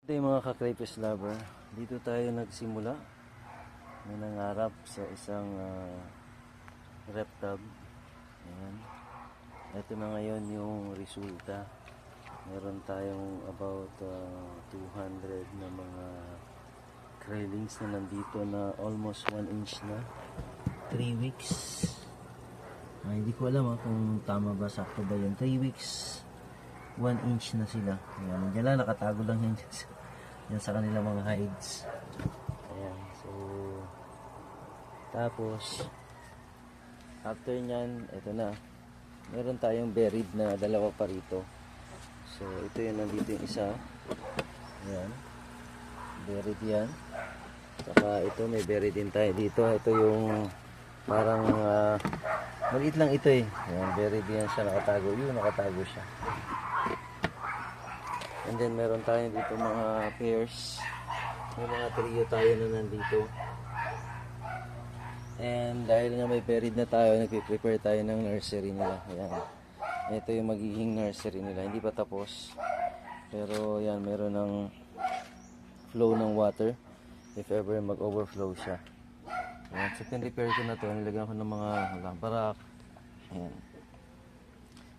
Ito yung mga ka-crayfish lover. Dito tayo nagsimula. May nangarap sa isang rep tub. Ayan. Ito na ngayon yung resulta. Meron tayong about 200 na mga craylings na nandito na almost 1 inch na. 3 weeks. Hindi ko alam kung tama ba, sakto ba yun. 3 weeks. 1 inch na sila. Ayan. Diyan lang, nakatago lang yan sa kanilang mga hides. Ayan. So, tapos, after nyan, ito na. Meron tayong buried na dalawa pa rito. So, ito yung nandito yung isa. Ayan. Buried yan. Saka ito, may buried din tayo dito. Ito yung parang maliit lang ito eh. Ayan, buried yan siya, nakatago. Yun, nakatago siya. And then meron tayo dito mga pairs. May mga trio tayo na nandito. And dahil nga may buried na tayo, nagpe-prepare tayo ng nursery nila. Ayan. Ito yung magiging nursery nila. Hindi pa tapos. Pero yan, meron ng flow ng water. If ever mag-overflow siya. Ayan. Second repair ko na to. Nilagyan ko ng mga barak. Ayan.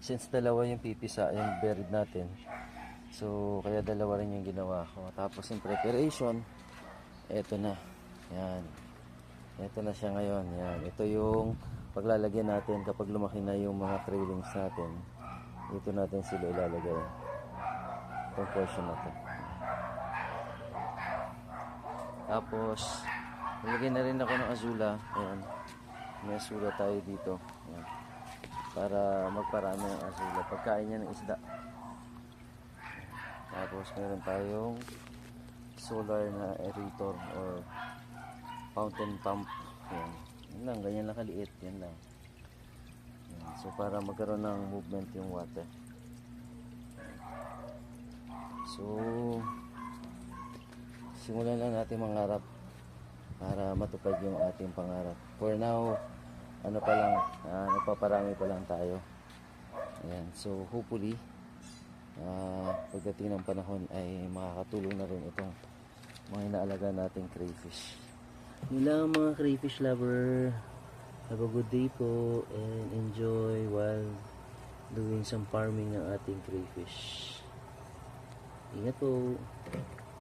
Since dalawa yung pipisa, yung buried natin. So, kaya dalawa rin yung ginawa ko. Tapos yung preparation, eto na. Yan. Eto na siya ngayon. Yan. Ito yung paglalagyan natin kapag lumaki na yung mga craylings natin. Ito natin sila ilalagay. Itong portion na to. Tapos, nilagyan na rin ako ng azula. Ayan. May azula tayo dito. Ayan. Para magparami ng azula. Pagkain niya ng isda. Tapos meron tayong solar na aerator or fountain pump. Yan. Yan lang, ganyan lang kaliit. Yan lang. Yan. So para magkaroon ng movement yung water. So simulan lang natin mangarap para matupad yung ating pangarap. For now, ano pa lang, nagpaparami pa lang tayo. Ayan. So hopefully pagdating ng panahon ay makakatulong na rin itong mga inaalaga nating crayfish. Yun lang mga crayfish lover. Have a good day po and enjoy while doing some farming ng ating crayfish. Ingat po.